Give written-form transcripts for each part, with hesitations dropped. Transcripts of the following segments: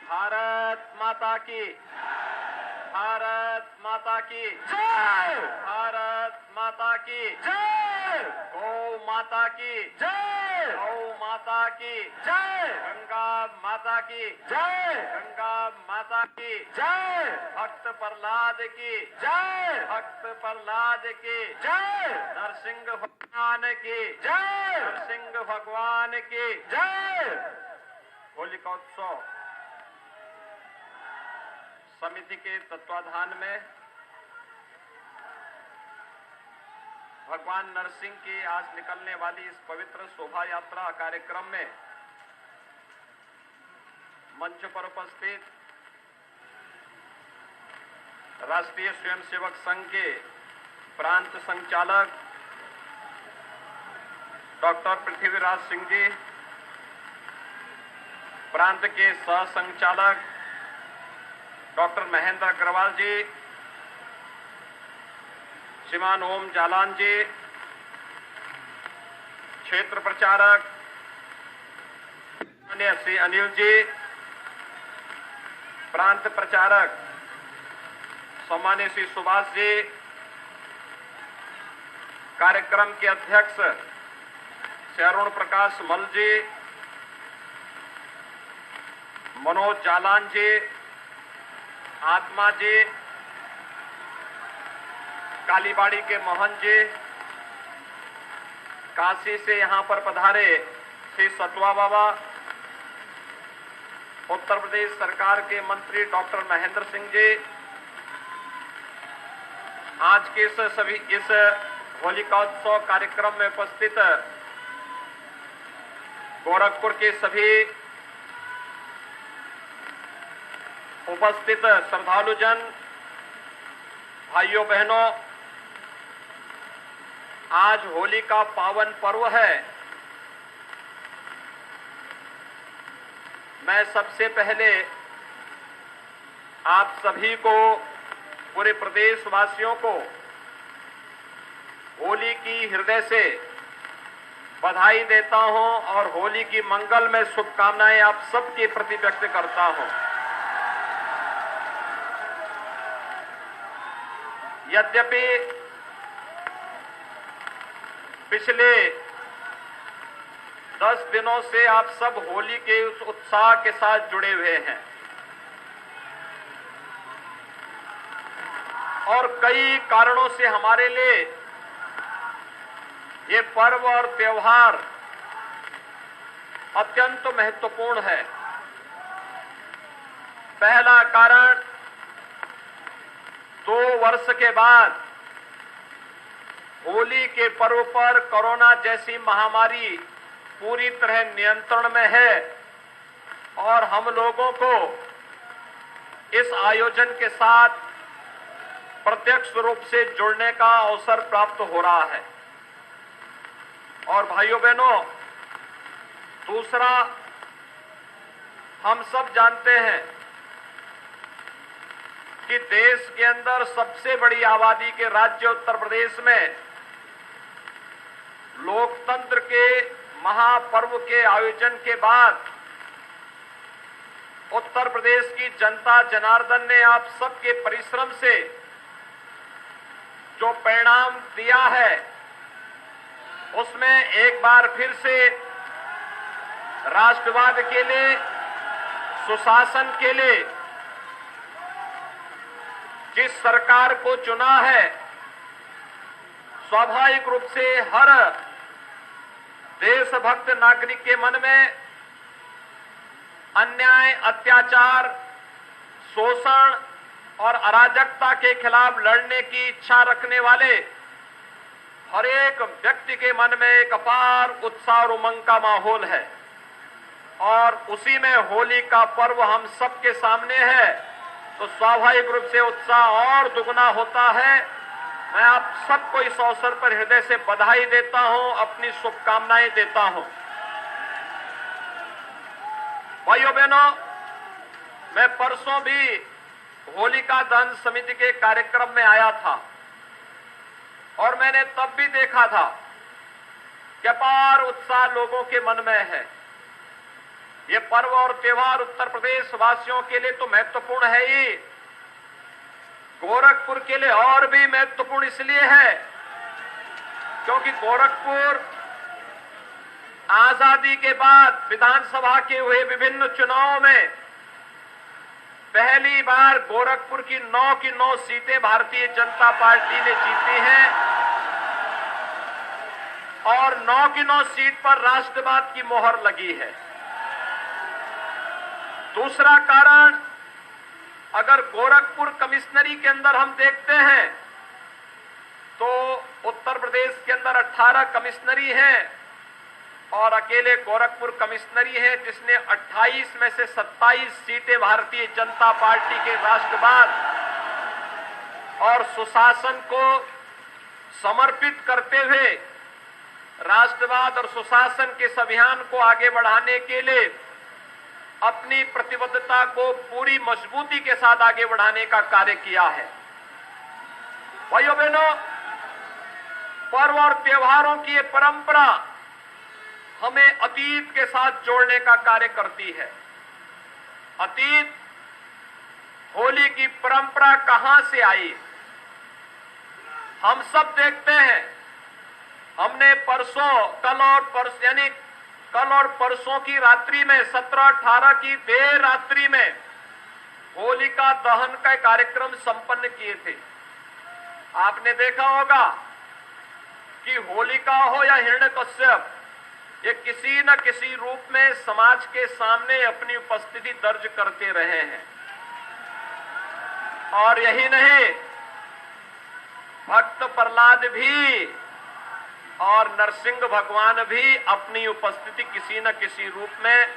भारत माता की, भारत माता की जय, भारत माता की जय, गौ माता की जय, गौ माता की जय, गंगा माता की जय, गंगा माता की जय, भक्त प्रहलाद की जय, भक्त प्रहलाद की जय, नरसिंह भगवान की जय, नरसिंह भगवान की जय। होलिकोत्सव समिति के तत्वाधान में भगवान नरसिंह की आज निकलने वाली इस पवित्र शोभा यात्रा कार्यक्रम में मंच पर उपस्थित राष्ट्रीय स्वयंसेवक संघ के प्रांत संचालक डॉक्टर पृथ्वीराज सिंह जी, प्रांत के सह संचालक डॉक्टर महेंद्र अग्रवाल जी, श्रीमान ओम जालान जी, क्षेत्र प्रचारक श्री अनिल जी, प्रांत प्रचारक सम्मान्य श्री सुभाष जी, कार्यक्रम के अध्यक्ष श्री अरुण प्रकाश मल जी, मनोज जालान जी, आत्मा जी, कालीबाड़ी के मोहन जी, काशी से यहां पर पधारे श्री सतवा बाबा, उत्तर प्रदेश सरकार के मंत्री डॉक्टर महेंद्र सिंह जी, आज के इस होलिकोत्सव कार्यक्रम में उपस्थित गोरखपुर के सभी उपस्थित श्रद्धालुजन, भाइयों बहनों, आज होली का पावन पर्व है। मैं सबसे पहले आप सभी को, पूरे प्रदेशवासियों को होली की हृदय से बधाई देता हूं और होली की मंगलमय शुभकामनाएं आप सबके प्रति व्यक्त करता हूं। यद्यपि पिछले 10 दिनों से आप सब होली के उस उत्साह के साथ जुड़े हुए हैं और कई कारणों से हमारे लिए ये पर्व और त्योहार अत्यंत महत्वपूर्ण है। पहला कारण, 2 वर्ष के बाद होली के पर्व पर कोरोना जैसी महामारी पूरी तरह नियंत्रण में है और हम लोगों को इस आयोजन के साथ प्रत्यक्ष रूप से जुड़ने का अवसर प्राप्त हो रहा है। और भाइयों बहनों, दूसरा, हम सब जानते हैं कि देश के अंदर सबसे बड़ी आबादी के राज्य उत्तर प्रदेश में लोकतंत्र के महापर्व के आयोजन के बाद उत्तर प्रदेश की जनता जनार्दन ने आप सबके परिश्रम से जो परिणाम दिया है, उसमें एक बार फिर से राष्ट्रवाद के लिए, सुशासन के लिए जिस सरकार को चुना है, स्वाभाविक रूप से हर देशभक्त नागरिक के मन में अन्याय, अत्याचार, शोषण और अराजकता के खिलाफ लड़ने की इच्छा रखने वाले हर एक व्यक्ति के मन में एक अपार उत्साह और उमंग का माहौल है और उसी में होली का पर्व हम सबके सामने है, तो स्वाभाविक रूप से उत्साह और दुगना होता है। मैं आप सबको इस अवसर पर हृदय से बधाई देता हूं, अपनी शुभकामनाएं देता हूं। भाइयों बहनों, मैं परसों भी होलिका दहन समिति के कार्यक्रम में आया था और मैंने तब भी देखा था कि अपार उत्साह लोगों के मन में है। ये पर्व और त्योहार उत्तर प्रदेश वासियों के लिए तो महत्वपूर्ण है ही, गोरखपुर के लिए और भी महत्वपूर्ण इसलिए है क्योंकि गोरखपुर आजादी के बाद विधानसभा के हुए विभिन्न चुनावों में पहली बार गोरखपुर की 9 सीटें भारतीय जनता पार्टी ने जीती हैं और 9 सीट पर राष्ट्रवाद की मोहर लगी है। दूसरा कारण, अगर गोरखपुर कमिश्नरी के अंदर हम देखते हैं तो उत्तर प्रदेश के अंदर 18 कमिश्नरी हैं और अकेले गोरखपुर कमिश्नरी है जिसने 28 में से 27 सीटें भारतीय जनता पार्टी के राष्ट्रवाद और सुशासन को समर्पित करते हुए राष्ट्रवाद और सुशासन के इस अभियान को आगे बढ़ाने के लिए अपनी प्रतिबद्धता को पूरी मजबूती के साथ आगे बढ़ाने का कार्य किया है। भाइयों बहनों, पर्व और त्योहारों की ये परंपरा हमें अतीत के साथ जोड़ने का कार्य करती है। अतीत, होली की परंपरा कहां से आई? हम सब देखते हैं। हमने कल और परसों की रात्रि में 17-18 की देर रात्रि में होलिका दहन का कार्यक्रम संपन्न किए थे। आपने देखा होगा कि होलिका हो या हिरण्यकश्यप, ये किसी न किसी रूप में समाज के सामने अपनी उपस्थिति दर्ज करते रहे हैं। और यही नहीं, भक्त प्रहलाद भी और नरसिंह भगवान भी अपनी उपस्थिति किसी न किसी रूप में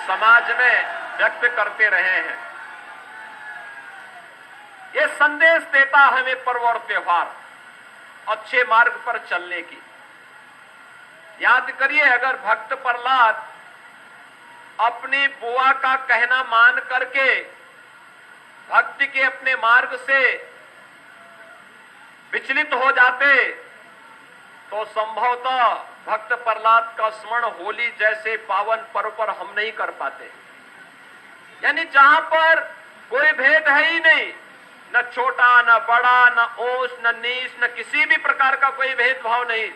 समाज में व्यक्त करते रहे हैं। ये संदेश देता है हमें पर्व और त्योहार अच्छे मार्ग पर चलने की। याद करिए, अगर भक्त प्रहलाद अपनी बुआ का कहना मान करके भक्ति के अपने मार्ग से विचलित हो जाते तो संभवतः भक्त प्रहलाद का स्मरण होली जैसे पावन पर्व पर हम नहीं कर पाते। यानी जहां पर कोई भेद है ही नहीं, न छोटा न बड़ा, न ऊंच न नीच, न किसी भी प्रकार का कोई भेदभाव नहीं,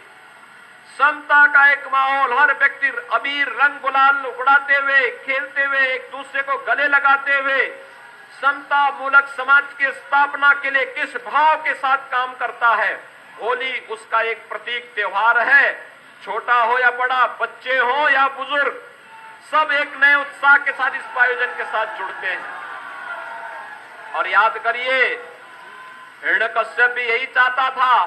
समता का एक माहौल, हर व्यक्ति अबीर रंग गुलाल उड़ाते हुए, खेलते हुए, एक दूसरे को गले लगाते हुए समता मूलक समाज की स्थापना के लिए किस भाव के साथ काम करता है। होली उसका एक प्रतीक त्योहार है। छोटा हो या बड़ा, बच्चे हो या बुजुर्ग, सब एक नए उत्साह के साथ इस आयोजन के साथ जुड़ते हैं। और याद करिए, हिरण्यकश्यप भी यही चाहता था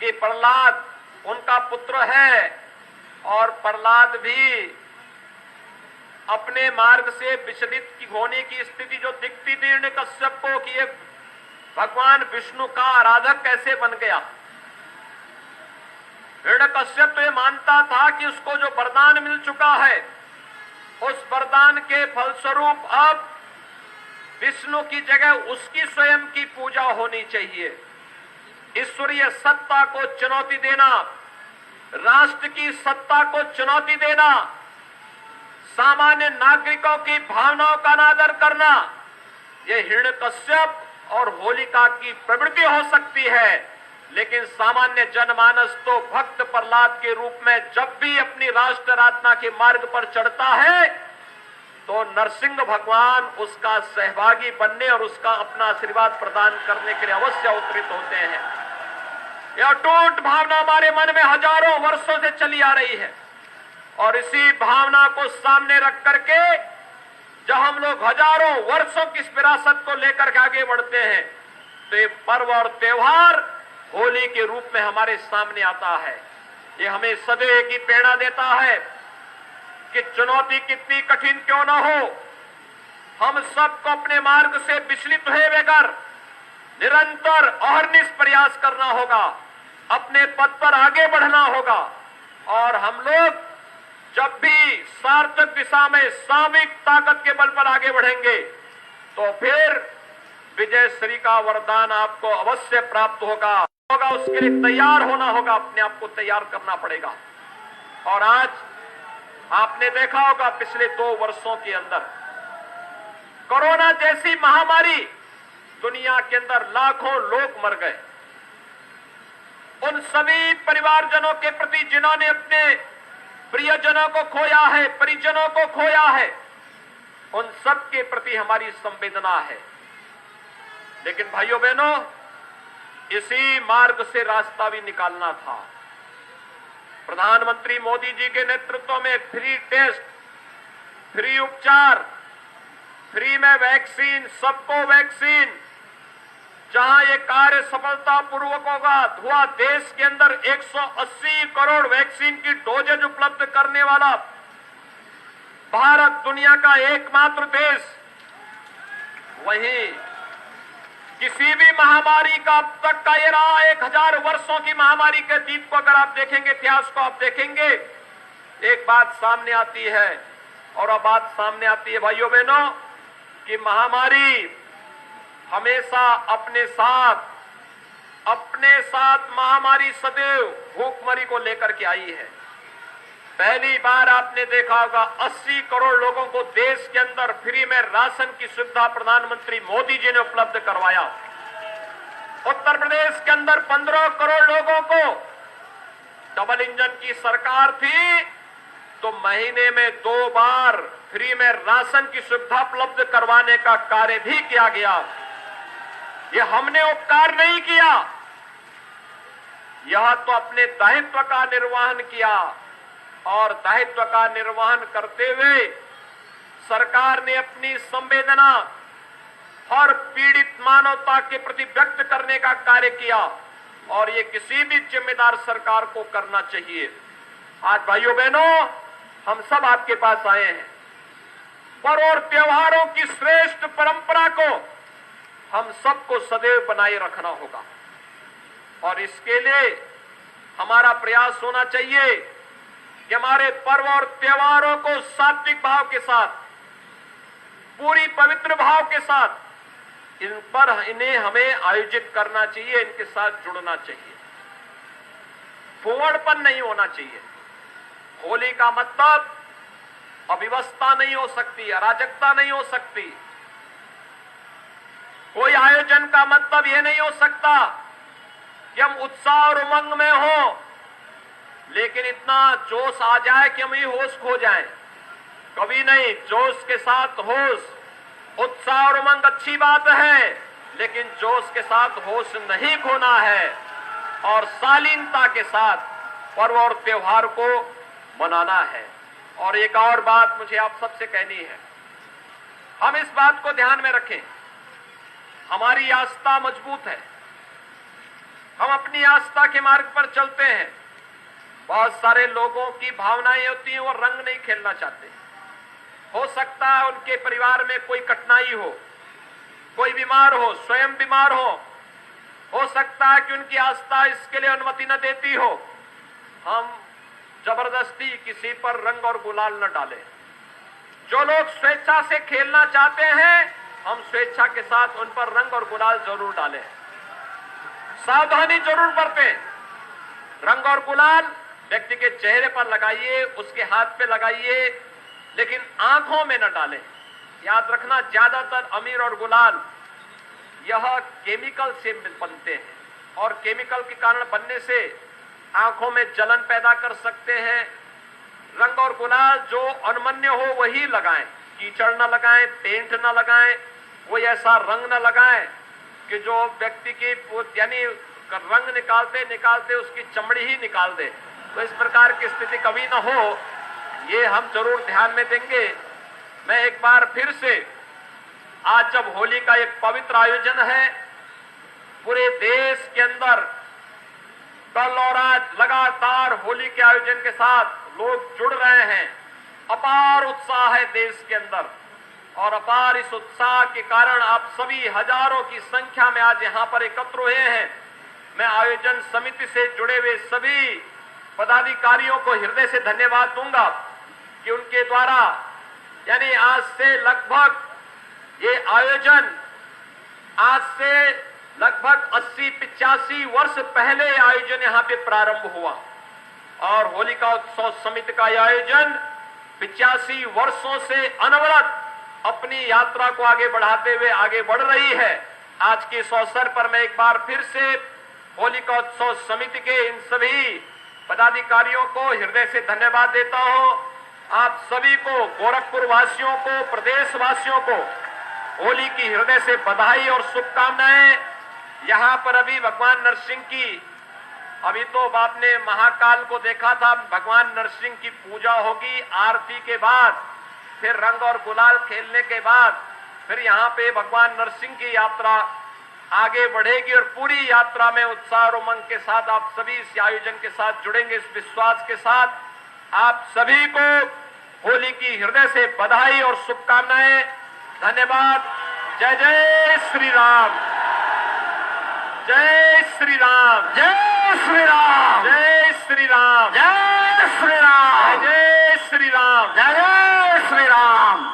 कि प्रहलाद उनका पुत्र है और प्रहलाद भी अपने मार्ग से विचलित होने की स्थिति जो दिखती थी हिरण्यकश्यप को कि ये भगवान विष्णु का आराधक कैसे बन गया। हिरण्यकश्यप तो ये मानता था कि उसको जो वरदान मिल चुका है, उस वरदान के फलस्वरूप अब विष्णु की जगह उसकी स्वयं की पूजा होनी चाहिए। ईश्वरीय सत्ता को चुनौती देना, राष्ट्र की सत्ता को चुनौती देना, सामान्य नागरिकों की भावनाओं का अनादर करना, यह हिरण्यकश्यप और होलिका की प्रवृत्ति हो सकती है। लेकिन सामान्य जनमानस तो भक्त प्रहलाद के रूप में जब भी अपनी राष्ट्र आराधना के मार्ग पर चढ़ता है तो नरसिंह भगवान उसका सहभागी बनने और उसका अपना आशीर्वाद प्रदान करने के लिए अवश्य अवतरित होते हैं। यह अटूट भावना हमारे मन में हजारों वर्षों से चली आ रही है और इसी भावना को सामने रख करके जब हम लोग हजारों वर्षों की इस विरासत को लेकर के आगे बढ़ते हैं तो ये पर्व और त्योहार होली के रूप में हमारे सामने आता है। ये हमें सदैव की प्रेरणा देता है कि चुनौती कितनी कठिन क्यों न हो, हम सबको अपने मार्ग से विचलित हुए बगैर निरंतर अहर्निश प्रयास करना होगा, अपने पद पर आगे बढ़ना होगा और हम लोग जब भी सार्थक दिशा में सामूहिक ताकत के बल पर आगे बढ़ेंगे तो फिर विजय श्री का वरदान आपको अवश्य प्राप्त होगा। उसके लिए तैयार होना होगा, अपने आप को तैयार करना पड़ेगा। और आज आपने देखा होगा पिछले 2 वर्षों के अंदर कोरोना जैसी महामारी, दुनिया के अंदर लाखों लोग मर गए। उन सभी परिवारजनों के प्रति जिन्होंने अपने प्रियजनों को खोया है, परिजनों को खोया है, उन सब के प्रति हमारी संवेदना है। लेकिन भाइयों बहनों, इसी मार्ग से रास्ता भी निकालना था। प्रधानमंत्री मोदी जी के नेतृत्व में फ्री टेस्ट, फ्री उपचार, फ्री में वैक्सीन, सबको वैक्सीन, जहां ये कार्य सफलतापूर्वक हुआ, देश के अंदर 180 करोड़ वैक्सीन की डोजेज उपलब्ध करने वाला भारत दुनिया का एकमात्र देश। वहीं किसी भी महामारी का अब तक का ये रहा 1000 वर्षों की महामारी के अतीत को अगर आप देखेंगे, इतिहास को आप देखेंगे, एक बात सामने आती है। और अब बात सामने आती है भाइयों बहनों कि महामारी हमेशा अपने साथ महामारी सदैव भूखमरी को लेकर के आई है। पहली बार आपने देखा होगा 80 करोड़ लोगों को देश के अंदर फ्री में राशन की सुविधा प्रधानमंत्री मोदी जी ने उपलब्ध करवाया। उत्तर प्रदेश के अंदर 15 करोड़ लोगों को डबल इंजन की सरकार थी, तो महीने में 2 बार फ्री में राशन की सुविधा उपलब्ध करवाने का कार्य भी किया गया। यह हमने उपकार नहीं किया, यह तो अपने दायित्व का निर्वहन किया। और दायित्व का निर्वहन करते हुए सरकार ने अपनी संवेदना हर पीड़ित मानवता के प्रति व्यक्त करने का कार्य किया, और ये किसी भी जिम्मेदार सरकार को करना चाहिए। आज भाइयों बहनों, हम सब आपके पास आए हैं। पर्व और त्योहारों की श्रेष्ठ परंपरा को हम सबको सदैव बनाए रखना होगा, और इसके लिए हमारा प्रयास होना चाहिए कि हमारे पर्व और त्योहारों को सात्विक भाव के साथ, पूरी पवित्र भाव के साथ इन्हें हमें आयोजित करना चाहिए, इनके साथ जुड़ना चाहिए। फूहड़पन नहीं होना चाहिए। होली का मतलब अव्यवस्था नहीं हो सकती, अराजकता नहीं हो सकती। कोई आयोजन का मतलब यह नहीं हो सकता कि हम उत्साह और उमंग में हो, लेकिन इतना जोश आ जाए कि हम ही होश खो जाएं। कभी नहीं, जोश के साथ होश, उत्साह और उमंग अच्छी बात है, लेकिन जोश के साथ होश नहीं खोना है, और शालीनता के साथ पर्व और त्योहार को मनाना है। और एक और बात मुझे आप सबसे कहनी है, हम इस बात को ध्यान में रखें, हमारी आस्था मजबूत है, हम अपनी आस्था के मार्ग पर चलते हैं। बहुत सारे लोगों की भावनाएं होती हैं, वो रंग नहीं खेलना चाहते। हो सकता है उनके परिवार में कोई कठिनाई हो, कोई बीमार हो, स्वयं बीमार हो सकता है कि उनकी आस्था इसके लिए अनुमति न देती हो। हम जबरदस्ती किसी पर रंग और गुलाल न डालें। जो लोग स्वेच्छा से खेलना चाहते हैं, हम स्वेच्छा के साथ उन पर रंग और गुलाल जरूर डालें। सावधानी जरूर बरतें। रंग और गुलाल व्यक्ति के चेहरे पर लगाइए, उसके हाथ पे लगाइए, लेकिन आंखों में न डालें। याद रखना, ज्यादातर अमीर और गुलाल यह केमिकल से बनते हैं, और केमिकल के कारण बनने से आंखों में जलन पैदा कर सकते हैं। रंग और गुलाल जो अनमन्य हो वही लगाएं, कीचड़ न लगाएं, पेंट न लगाएं, कोई ऐसा रंग न लगाएं कि जो व्यक्ति की यानी रंग निकालते निकालते उसकी चमड़ी ही निकाल दे। तो इस प्रकार की स्थिति कभी न हो, ये हम जरूर ध्यान में देंगे। मैं एक बार फिर से, आज जब होली का एक पवित्र आयोजन है, पूरे देश के अंदर कल और आज लगातार होली के आयोजन के साथ लोग जुड़ रहे हैं। अपार उत्साह है देश के अंदर, और अपार इस उत्साह के कारण आप सभी हजारों की संख्या में आज यहां पर एकत्र हुए हैं। मैं आयोजन समिति से जुड़े हुए सभी पदाधिकारियों को हृदय से धन्यवाद दूंगा कि उनके द्वारा यानी आज से लगभग ये आयोजन आज से लगभग 80-85 वर्ष पहले आयोजन यहां पे प्रारंभ हुआ, और होलिका उत्सव समिति का आयोजन 85 वर्षों से अनवरत अपनी यात्रा को आगे बढ़ाते हुए आगे बढ़ रही है। आज के इस अवसर पर मैं एक बार फिर से होलिका उत्सव समिति के इन सभी पदाधिकारियों को हृदय से धन्यवाद देता हूं। आप सभी को, गोरखपुर वासियों को, प्रदेश वासियों को होली की हृदय से बधाई और शुभकामनाएं। यहां पर अभी भगवान नरसिंह की, अभी तो आपने महाकाल को देखा था, भगवान नरसिंह की पूजा होगी। आरती के बाद फिर रंग और गुलाल खेलने के बाद फिर यहाँ पे भगवान नरसिंह की यात्रा आगे बढ़ेगी और पूरी यात्रा में उत्साह और उमंग के साथ आप सभी इस आयोजन के साथ जुड़ेंगे। इस विश्वास के साथ आप सभी को होली की हृदय से बधाई और शुभकामनाएं। धन्यवाद। जय जय श्री राम, जय श्री राम, जय श्री राम, जय श्री राम, जय श्री राम, जय श्री राम, जय श्री राम।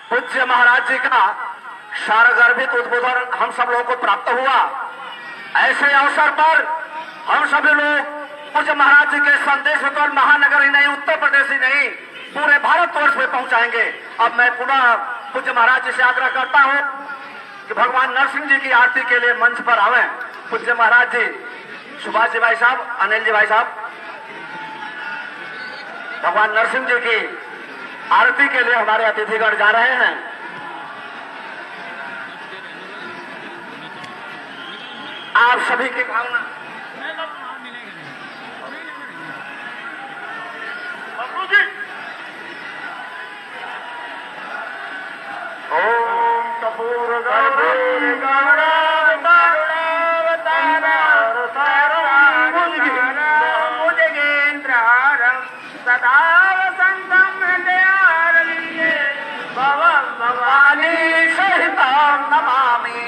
पूज्य महाराज जी का सारगर्भित उद्बोधन हम सब लोगों को प्राप्त हुआ। ऐसे अवसर पर हम सभी लोग पूज्य महाराज जी के संदेश को महानगर ही नहीं, उत्तर प्रदेश ही नहीं, पूरे भारतवर्ष में पहुंचाएंगे। अब मैं पुनः पूज्य महाराज जी से आग्रह करता हूं कि भगवान नरसिंह जी की आरती के लिए मंच पर आवे। पूज्य महाराज जी, सुभाष जी भाई साहब, अनिल जी भाई साहब, भगवान नरसिंह जी की आरती के लिए हमारे अतिथिगण जा रहे हैं। आप सभी की भावना ओम कपूर सदा वसंतम भवानी सहिताम नमामि।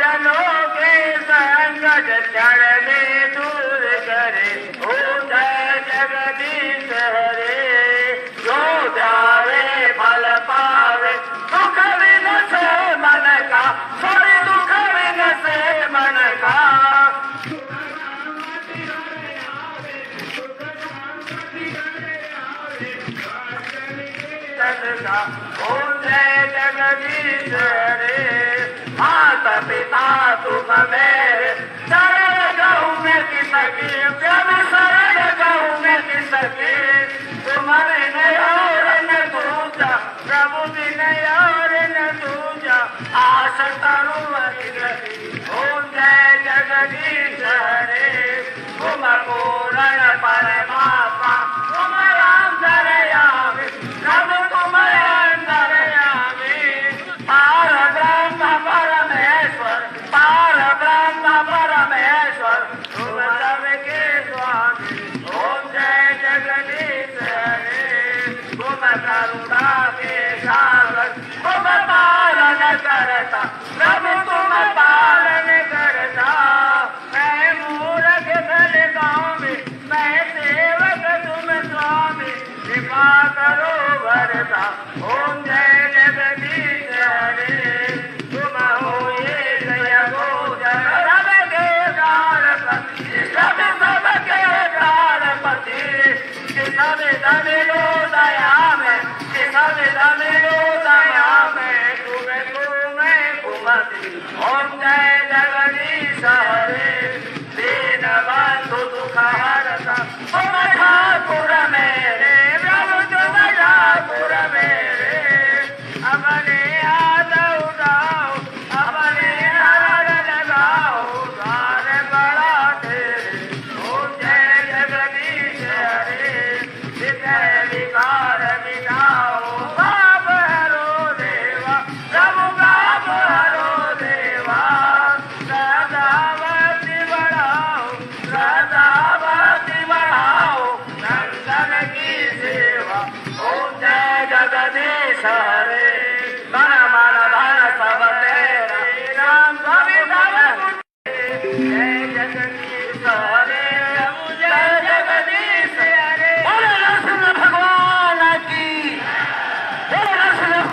जनों के संग चढ़ने दूर करे, ओ जय जगदीश हरे। जो जावे फल पावे, दुख विन से मन का, सभी दुख विन से मन का। ओ जय जगदीश हरे। माता पिता तुम मेरे, शरण गहूँ में किसकी, जब शरण गहूँ में किसकी। तुम्हारे न और न दूजा, प्रभु बिन और न दूजा, आश तनु अतिगति। ओम जय जगदीश हरे। तुम पूर्ण परमात्मा, तुम अंतर्यामी, प्रभु तुम अंतर्यामी। पार ब्रह्म परमेश्वर, पार ब्रह्म परमेश्वर, तुम सबके स्वामी। ओम जय जगदीश हरे। तुम करुणा के सागर, तुम पालन करता, प्रभु तुम पालन करता। मैं मूर्ख फल गाँव में, मैं सेवक तुम स्वामी, कृपा करो वरदा। ओम जय जगदीश हरे। तुम हो ये दया गोचर, सबके प्राणपति, सबके प्राणपति। किसम लो दया में, किसम लो दया में, तुम्हें कुमति। ओम जय जगदीश हरे। दीन बंधु दुख हरता, तुम ठाकुर मेरे, प्रभु तुम ठाकुर मेरे। अपने हाथ उठाओ, अपने हाथ लगाओ, द्वार बड़ा तेरे। ओम जय जगदीश हरे। विषय विकार मिटाओ, पाप हरो देवा, प्रभु पाप हरो देवा। सदावती बढ़ाओ, सदावती बढ़ाओ, नंदन की सेवा। ओम जय जगदीश हरे।